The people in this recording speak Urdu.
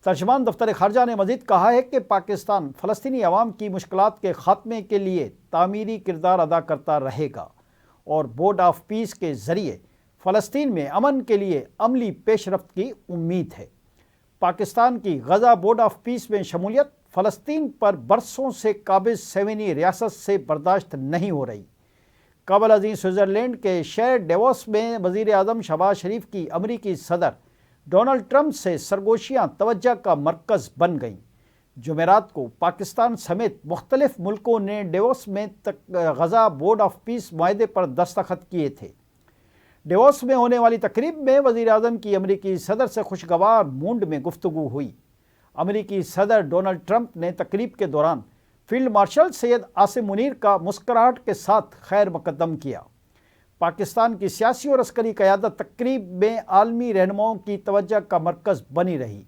ترجمان دفتر خارجہ نے مزید کہا ہے کہ پاکستان فلسطینی عوام کی مشکلات کے خاتمے کے لیے تعمیری کردار ادا کرتا رہے گا اور بورڈ آف پیس کے ذریعے فلسطین میں امن کے لیے عملی پیش رفت کی امید ہے۔ پاکستان کی غزہ بورڈ آف پیس میں شمولیت فلسطین پر برسوں سے قابض سیونی ریاست سے برداشت نہیں ہو رہی۔ قبل ازیں سوئٹزرلینڈ کے شہر ڈیووس میں وزیر اعظم شہباز شریف کی امریکی صدر ڈونلڈ ٹرمپ سے سرگوشیاں توجہ کا مرکز بن گئیں۔ جمعرات کو پاکستان سمیت مختلف ملکوں نے ڈیووس میں غزہ بورڈ آف پیس معاہدے پر دستخط کیے تھے۔ ڈیووس میں ہونے والی تقریب میں وزیر اعظم کی امریکی صدر سے خوشگوار مونڈ میں گفتگو ہوئی۔ امریکی صدر ڈونلڈ ٹرمپ نے تقریب کے دوران فیلڈ مارشل سید عاصم منیر کا مسکراہٹ کے ساتھ خیر مقدم کیا۔ پاکستان کی سیاسی اور عسکری قیادت تقریب میں عالمی رہنماؤں کی توجہ کا مرکز بنی رہی۔